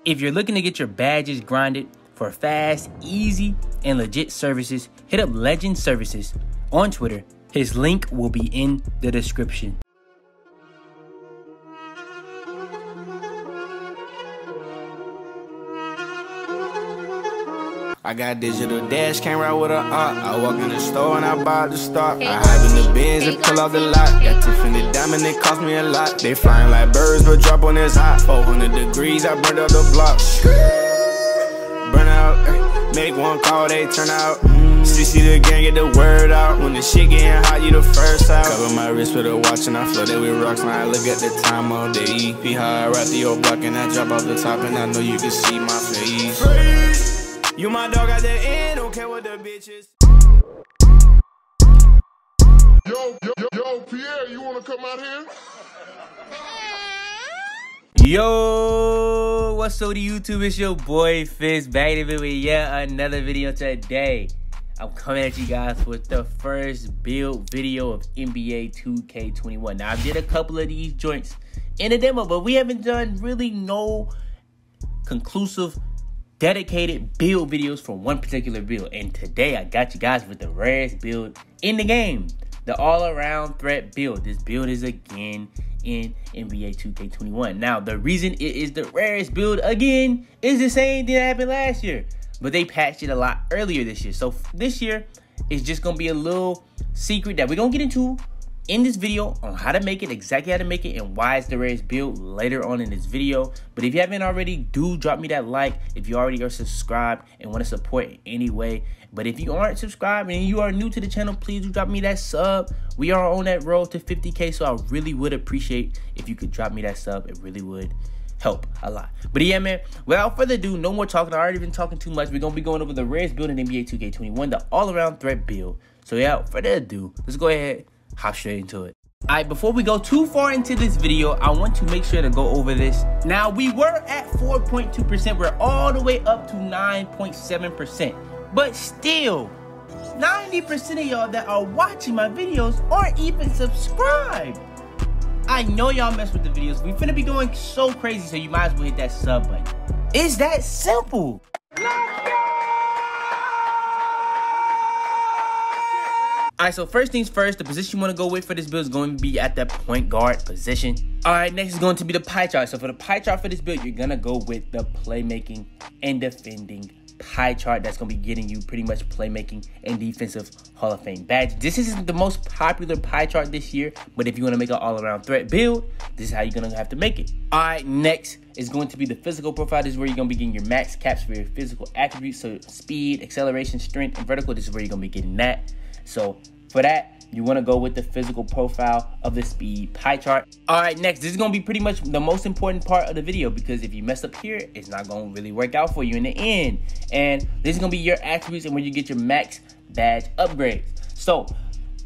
If you're looking to get your badges grinded for fast, easy, and legit services, hit up Legend Services on Twitter. His link will be in the description. I got digital dash camera with a I walk in the store and I buy the stock. I hide in the bins and pull out the lot. Got Tiffany diamond, it cost me a lot. They flying like birds, but drop on this hot. 400 degrees, I burned up the block. Burn out, make one call, they turn out. CC the gang, get the word out. When the shit getting hot, you the first out. Cover my wrist with a watch and I flood it with rocks. Now I look at the time all day. Be high, I rap the old block and I drop off the top and I know you can see my face. You my dog at the end, don't care what the bitch is. Yo, Pierre, you wanna come out here? Yo, what's up to YouTube? It's your boy Fizz back with yet another video today. I'm coming at you guys with the first build video of NBA 2K21. Now I did a couple of these joints in a demo, but we haven't done really no conclusive dedicated build videos for one particular build. And today I got you guys with the rarest build in the game, the all-around threat build. This build is again in NBA 2K21. Now the reason it is the rarest build again is the same thing that happened last year, but they patched it a lot earlier this year. So this year it's just gonna be a little secret that we're gonna get into in this video on how to make it, exactly how to make it, and why it's the rarest build later on in this video. But if you haven't already, do drop me that like. If you already are subscribed and want to support in any way. But if you aren't subscribed and you are new to the channel, please do drop me that sub. We are on that road to 50K, so I really would appreciate if you could drop me that sub. It really would help a lot. But yeah, man, without further ado, no more talking. I already been talking too much. We're going to be going over the rarest build in NBA 2K21, the all-around threat build. So yeah, without further ado, let's go ahead, hop straight into it. Alright, before we go too far into this video, I want to make sure to go over this. Now, we were at 4.2%. We're all the way up to 9.7%. But still, 90% of y'all that are watching my videos aren't even subscribed. I know y'all mess with the videos. We finna be going so crazy, so you might as well hit that sub button. It's that simple. Alright, so first things first, the position you want to go with for this build is going to be at the point guard position. Alright, next is going to be the pie chart. So for the pie chart for this build, you're going to go with the playmaking and defending pie chart. That's going to be getting you pretty much playmaking and defensive Hall of Fame badge. This isn't the most popular pie chart this year, but if you want to make an all-around threat build, this is how you're going to have to make it. Alright, next is going to be the physical profile. This is where you're going to be getting your max caps for your physical attributes. So speed, acceleration, strength, and vertical. This is where you're going to be getting that. So for that, you want to go with the physical profile of the speed pie chart. All right, next, this is going to be pretty much the most important part of the video, because if you mess up here, it's not going to really work out for you in the end. And this is going to be your attributes and where you get your max badge upgrades. So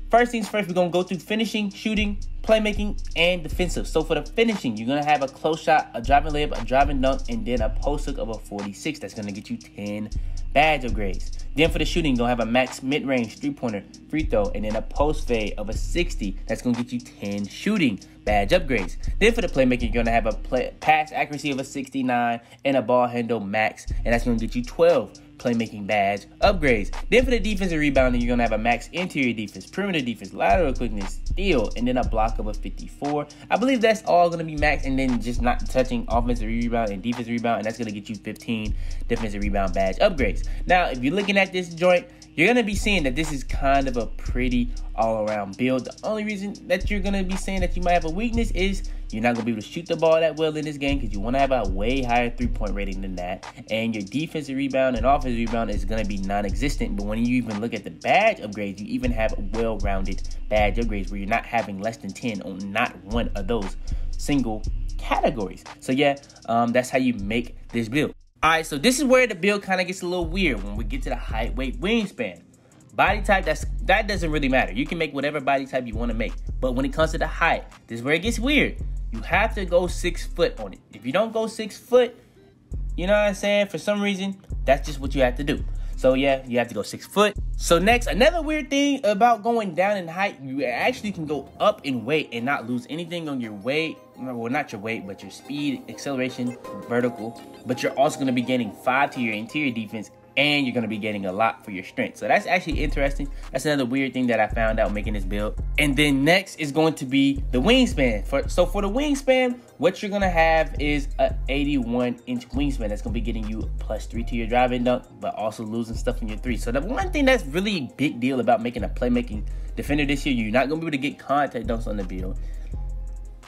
first things first, we're going to go through finishing, shooting, playmaking, and defensive. So for the finishing, you're going to have a close shot, a driving layup, a driving dunk, and then a post hook of a 46. That's going to get you 10 badge upgrades. Then for the shooting, you're going to have a max mid-range, three-pointer, free throw, and then a post fade of a 60. That's going to get you 10 shooting badge upgrades. Then for the playmaking, you're going to have a pass accuracy of a 69 and a ball handle max, and that's going to get you 12 playmaking badge upgrades. Then for the defensive rebounding, you're going to have a max interior defense, perimeter defense, lateral quickness, steal, and then a block of a 54. I believe that's all going to be max, and then just not touching offensive rebound and defensive rebound, and that's going to get you 15 defensive rebound badge upgrades. Now, if you're looking at this joint, you're going to be seeing that this is kind of a pretty all-around build. The only reason that you're going to be saying that you might have a weakness is you're not going to be able to shoot the ball that well in this game, because you want to have a way higher three-point rating than that. And your defensive rebound and offensive rebound is going to be non-existent. But when you even look at the badge upgrades, you even have well-rounded badge upgrades where you're not having less than 10 on not one of those single categories. So yeah, that's how you make this build. Alright, so this is where the build kind of gets a little weird when we get to the height, weight, wingspan. Body type, that doesn't really matter. You can make whatever body type you want to make. But when it comes to the height, this is where it gets weird. You have to go 6 foot on it. If you don't go 6 foot, you know what I'm saying? For some reason, that's just what you have to do. So yeah, you have to go 6 foot. So next, another weird thing about going down in height, you actually can go up in weight and not lose anything on your weight. well, not your weight, but your speed, acceleration, vertical. But you're also going to be gaining 5 to your interior defense, and you're going to be getting a lot for your strength. So that's actually interesting. That's another weird thing that I found out making this build. And then next is going to be the wingspan. So for the wingspan, what you're going to have is a 81-inch wingspan. That's going to be getting you +3 to your driving dunk, but also losing stuff in your 3. So the one thing that's really a big deal about making a playmaking defender this year, you're not going to be able to get contact dunks on the build.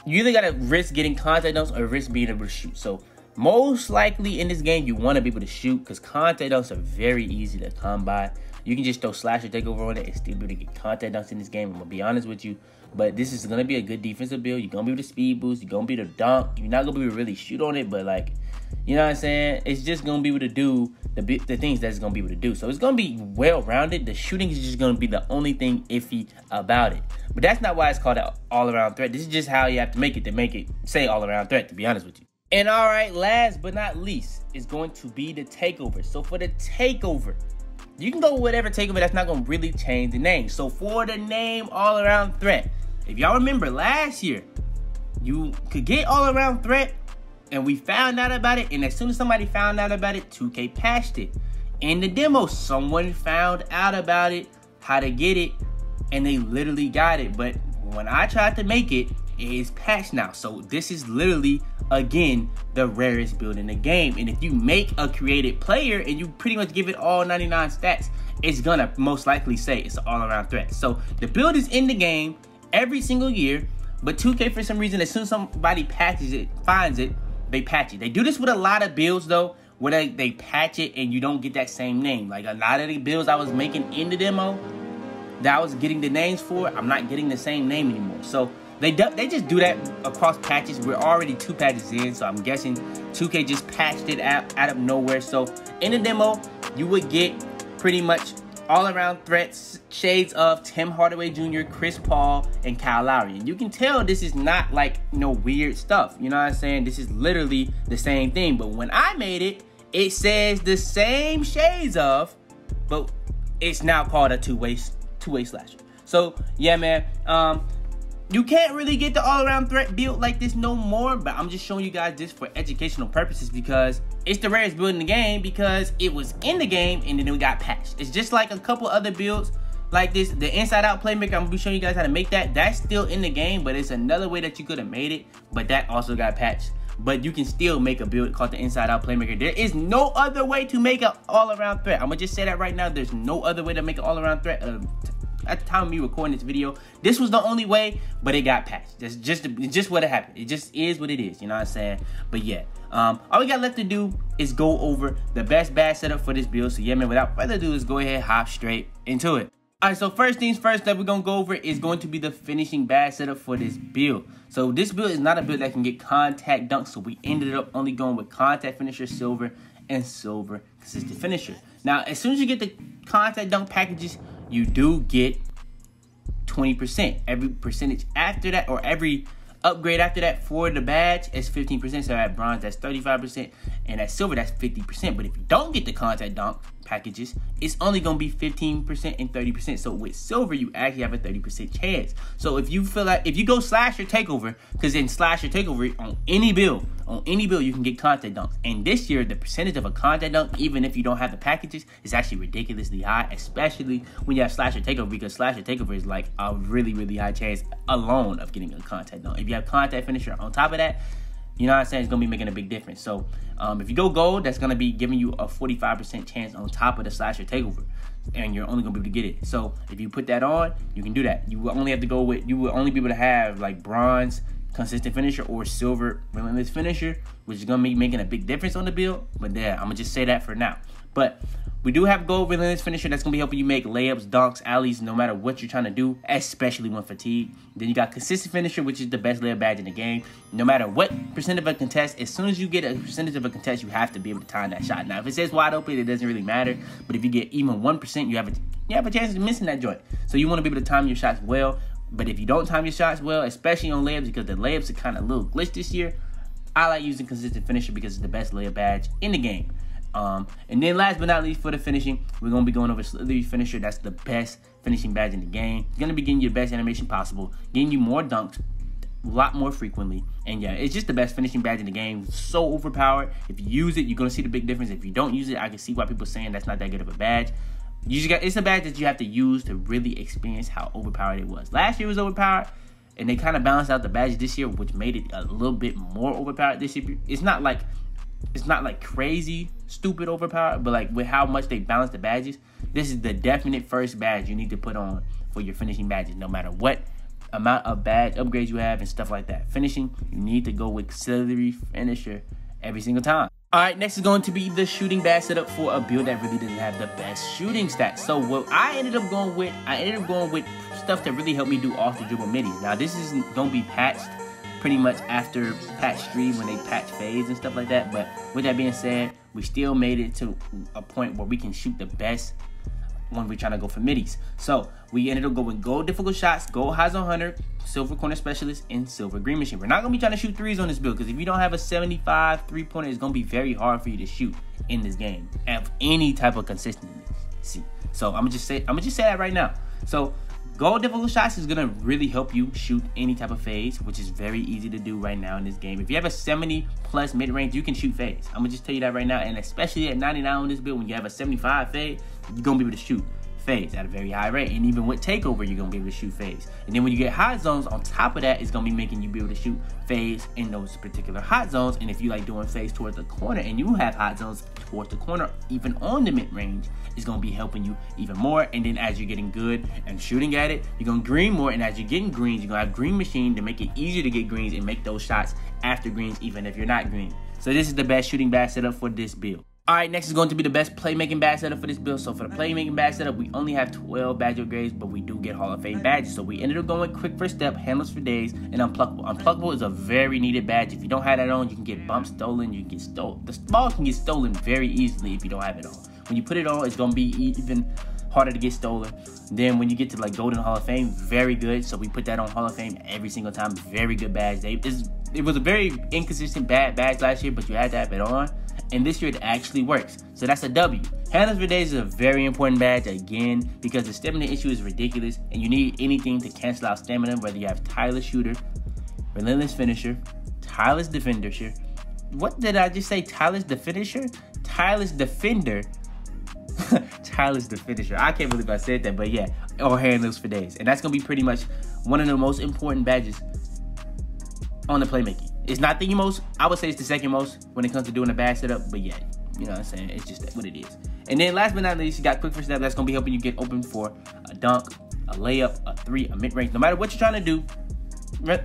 You either got to risk getting contact dunks or risk being able to shoot. So most likely in this game, you want to be able to shoot because contact dunks are very easy to come by. You can just throw slash or takeover on it and still be able to get contact dunks in this game. I'm going to be honest with you. But this is going to be a good defensive build. You're going to be able to speed boost. You're going to be able to dunk. You're not going to be able to really shoot on it. But, like, you know what I'm saying? It's just going to be able to do the things that it's going to be able to do. So it's going to be well-rounded. The shooting is just going to be the only thing iffy about it. But that's not why it's called an all-around threat. This is just how you have to make it say all-around threat, to be honest with you. And all right, last but not least is going to be the takeover. So for the takeover, you can go with whatever takeover. That's not going to really change the name. So for the name all-around threat, if y'all remember last year, you could get all-around threat, and we found out about it. And as soon as somebody found out about it, 2K patched it. In the demo, someone found out about it, how to get it, and they literally got it. But when I tried to make it, it is patched now. So this is literally, again, the rarest build in the game. And if you make a created player and you pretty much give it all 99 stats, it's gonna most likely say it's an all-around threat. So the build is in the game every single year, but 2K, for some reason, as soon as somebody patches it, finds it, they patch it. They do this with a lot of builds, though, where they patch it and you don't get that same name. Like a lot of the builds I was making in the demo that I was getting the names for, I'm not getting the same name anymore. So they just do that across patches. We're already 2 patches in, so I'm guessing 2K just patched it out of nowhere. So in the demo, you would get pretty much all-around threats, shades of Tim Hardaway Jr., Chris Paul, and Kyle Lowry. And you can tell this is not like weird stuff. You know what I'm saying? This is literally the same thing. But when I made it, it says the same shades of, but it's now called a two-way slasher. So yeah, man. You can't really get the all-around threat build like this no more, but I'm just showing you guys this for educational purposes because it's the rarest build in the game because it was in the game and then it got patched. It's just like a couple other builds like this. The inside-out playmaker, I'm going to be showing you guys how to make that. That's still in the game, but it's another way that you could have made it, but that also got patched. But you can still make a build called the inside-out playmaker. There is no other way to make an all-around threat. I'm going to just say that right now. There's no other way to make an all-around threat. At the time of me recording this video, this was the only way, but it got patched. That's just what it happened. It just is what it is, you know what I'm saying? But yeah, all we got left to do is go over the best badge setup for this build. So yeah, man, without further ado, let's go ahead and hop straight into it. All right, so first things first that we're going to go over is going to be the finishing badge setup for this build. So this build is not a build that can get contact dunks, so we ended up only going with contact finisher, silver, and silver consistent finisher. Now, as soon as you get the contact dunk packages, you do get 20%. Every percentage after that, or every upgrade after that for the badge is 15%. So at bronze, that's 35%. And at silver, that's 50%. But if you don't get the contact dunk packages, it's only going to be 15% and 30%. So with silver, you actually have a 30% chance. So if you feel like, if you go slash or takeover, because in slash or takeover, on any build, you can get contact dunks. And this year, the percentage of a contact dunk, even if you don't have the packages, is actually ridiculously high, especially when you have slash or takeover, because slash or takeover is like a really, really high chance alone of getting a contact dunk. If you have contact finisher on top of that, you know what I'm saying, it's going to be making a big difference. So if you go gold, that's going to be giving you a 45% chance on top of the slash or takeover. And you're only going to be able to get it. So if you put that on, you can do that. You will only have to go with, you will only be able to have like bronze consistent finisher or silver relentless finisher, which is going to be making a big difference on the build. But yeah, I'm going to just say that for now. But we do have gold relentless finisher that's going to be helping you make layups, dunks, alleys, no matter what you're trying to do, especially when fatigued. Then you got consistent finisher, which is the best layup badge in the game. No matter what percent of a contest, as soon as you get a percentage of a contest, you have to be able to time that shot. Now, if it says wide open, it doesn't really matter. But if you get even 1%, you have a chance of missing that joint. So you want to be able to time your shots well. But if you don't time your shots well, especially on layups, because the layups are kind of a little glitched this year, I like using consistent finisher because it's the best layup badge in the game. And then last but not least for the finishing, we're going to be going over slithery finisher. That's the best finishing badge in the game. It's going to be getting you the best animation possible, getting you more dunks, a lot more frequently. And yeah, it's just the best finishing badge in the game. So overpowered. If you use it, you're gonna see the big difference. If you don't use it, I can see why people are saying that's not that good of a badge. It's a badge that you have to use to really experience how overpowered it was. Last year was overpowered, and they kind of balanced out the badge this year, which made it a little bit more overpowered this year. It's not like crazy stupid overpowered, but like with how much they balance the badges, this is the definite first badge you need to put on for your finishing badges, no matter what amount of badge upgrades you have and stuff like that. Finishing, you need to go with auxiliary finisher every single time. All right, next is going to be the shooting badge setup for a build that really doesn't have the best shooting stats. So what I ended up going with stuff that really helped me do off the dribble middies. Now this is gonna be patched pretty much after patch 3 when they patch fades and stuff like that. But with that being said, we still made it to a point where we can shoot the best when we're trying to go for middies. So we ended up going gold difficult shots, gold high zone hunter, silver corner specialist, and silver green machine. We're not gonna be trying to shoot threes on this build, because if you don't have a 75 3-pointer, it's gonna be very hard for you to shoot in this game of any type of consistency. So I'm gonna just say that right now. So gold difficult shots is gonna really help you shoot any type of fades, which is very easy to do right now in this game. If you have a 70 plus mid range, you can shoot fades. I'm gonna just tell you that right now, and especially at 99 on this build, when you have a 75 fade, you're gonna be able to shoot fades at a very high rate. And even with takeover, you're gonna be able to shoot fades. And then when you get hot zones on top of that, it's gonna be making you be able to shoot fades in those particular hot zones. And if you like doing fades towards the corner and you have hot zones towards the corner, even on the mid range, it's gonna be helping you even more. And then as you're getting good and shooting at it, you're gonna green more. And as you're getting greens, you're gonna have green machine to make it easier to get greens and make those shots after greens, even if you're not green. So this is the best shooting badge setup for this build. All right, next is going to be the best playmaking badge setup for this build. So for the playmaking badge setup, we only have 12 badge upgrades, but we do get Hall of Fame badges. So we ended up going quick first step, handless for days, and unpluckable. Unpluckable is a very needed badge. If you don't have that on, you can get bumps stolen. You can get stolen. The ball can get stolen very easily if you don't have it on. When you put it on, it's going to be even harder to get stolen. Then when you get to like Golden Hall of Fame, very good. So we put that on Hall of Fame every single time. Very good badge. It was a very inconsistent bad badge last year, but you had to have it on. And this year it actually works. So that's a W. Handlers for days is a very important badge again, because the stamina issue is ridiculous and you need anything to cancel out stamina, whether you have tireless shooter, relentless finisher, tireless defender. What did I just say? Tireless finisher? Tireless defender. Tireless the finisher. I can't believe I said that, but yeah, or handlers for days. And that's gonna be pretty much one of the most important badges on the playmaking. It's not the most, I would say it's the second most when it comes to doing a badge setup, but yeah, you know what I'm saying, it's just what it is. And then last but not least, you got quick first step. That's gonna be helping you get open for a dunk, a layup, a three, a mid-range. No matter what you're trying to do,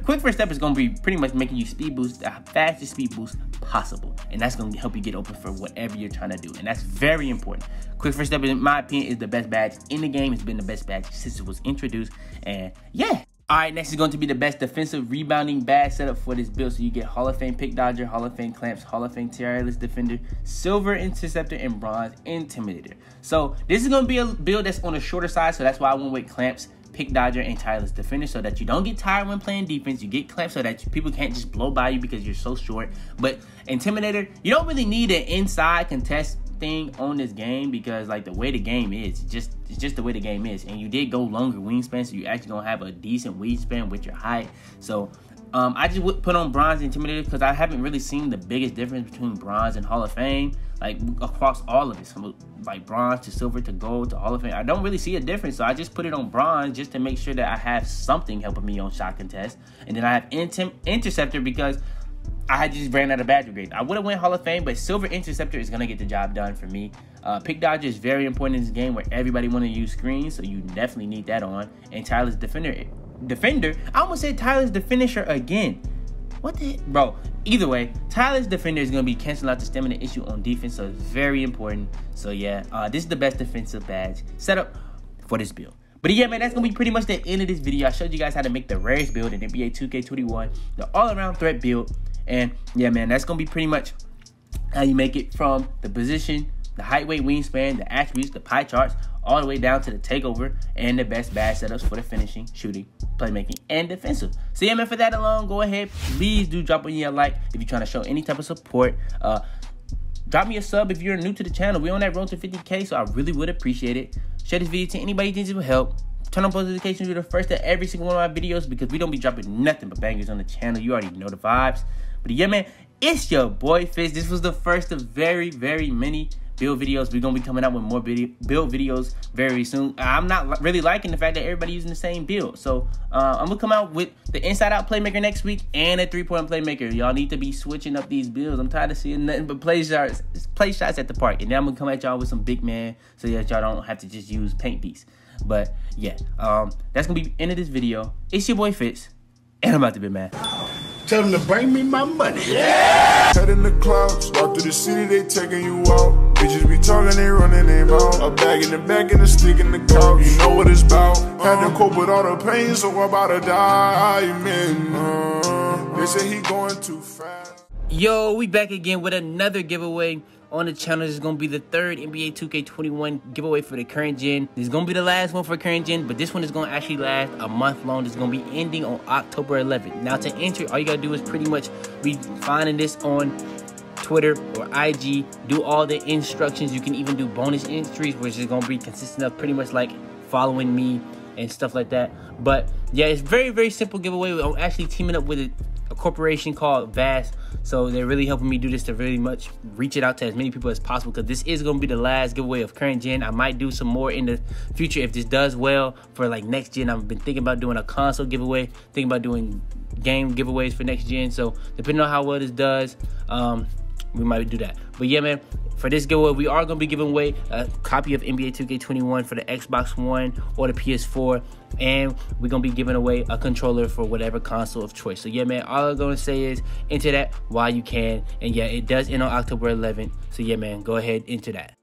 quick first step is gonna be pretty much making you speed boost, the fastest speed boost possible. And that's gonna help you get open for whatever you're trying to do. And that's very important. Quick first step, in my opinion, is the best badge in the game. It's been the best badge since it was introduced. And yeah. All right, next is going to be the best defensive rebounding badge setup for this build. So you get Hall of Fame pick dodger, Hall of Fame clamps, Hall of Fame tireless defender, silver interceptor, and bronze intimidator. So this is going to be a build that's on the shorter side. So that's why I went with clamps, pick dodger, and tireless defender, so that you don't get tired when playing defense. You get clamps so that people can't just blow by you because you're so short. But intimidator, you don't really need an inside contest thing on this game, because like the way the game is, it's just the way the game is. And you did go longer wingspan, so you actually gonna have a decent wingspan with your height. So I just would put on bronze intimidator, because I haven't really seen the biggest difference between bronze and Hall of Fame, like across all of it. So, like bronze to silver to gold to Hall of Fame, I don't really see a difference. So I just put it on bronze just to make sure that I have something helping me on shot contest. And then I have interceptor, because I had just ran out of badge upgrade. I would have went Hall of Fame, but silver interceptor is gonna get the job done for me. Pick dodger is very important in this game where everybody want to use screens, so you definitely need that on. And tireless defender, I almost said tireless the finisher again. What the heck? Bro, either way, tireless defender is gonna be canceling out the stamina issue on defense, so it's very important. So yeah, this is the best defensive badge setup for this build. But yeah, man, that's going to be pretty much the end of this video. I showed you guys how to make the rarest build in NBA 2K21, the all-around threat build. And yeah, man, that's going to be pretty much how you make it from the position, the height, weight, wingspan, the attributes, the pie charts, all the way down to the takeover and the best badge setups for the finishing, shooting, playmaking, and defensive. So yeah, man, for that alone, go ahead, please do drop me a like if you're trying to show any type of support. Drop me a sub if you're new to the channel. We're on that road to 50K, so I really would appreciate it. Share this video to anybody you think it will help. Turn on post notifications. You're the first at every single one of my videos because we don't be dropping nothing but bangers on the channel. You already know the vibes. But yeah, man, it's your boy Fitz. This was the first of very, very many build videos. We're going to be coming out with more build videos very soon. I'm not really liking the fact that everybody using the same build. So I'm going to come out with the inside out playmaker next week and a 3-point playmaker. Y'all need to be switching up these builds. I'm tired of seeing nothing but play shots at the park. And then I'm going to come at y'all with some big man so that y'all don't have to just use paint beats. But yeah, that's going to be the end of this video. It's your boy Fitz, and I'm about to be mad. Tell them to bring me my money. Yeah! Head in the clouds, walk through the city, they taking you out. Bitches be talking, they running their mouth. A bag in the back and a stick in the couch. You know what it's about. Had to cope with all the pain, so I'm about to die, man. They say he going too fast. Yo, we back again with another giveaway on the channel. This is going to be the third NBA 2K21 giveaway for the current gen. This is going to be the last one for current gen, but this one is going to actually last a month long. It's going to be ending on October 11th. Now, to enter, all you got to do is pretty much be finding this on Twitter or IG. Do all the instructions. You can even do bonus entries, which is going to be consistent of pretty much like following me and stuff like that. But yeah, it's very, very simple giveaway. I'm actually teaming up with a corporation called Vast, so they're really helping me do this to really much reach it out to as many people as possible, because this is going to be the last giveaway of current gen. I might do some more in the future if this does well for like next gen. I've been thinking about doing a console giveaway, thinking about doing game giveaways for next gen, so depending on how well this does, we might do that. But yeah, man, for this giveaway, we are going to be giving away a copy of NBA 2K21 for the Xbox One or the PS4. And we're going to be giving away a controller for whatever console of choice. So yeah, man, all I'm going to say is enter that while you can. And yeah, it does end on October 11th. So yeah, man, go ahead, enter that.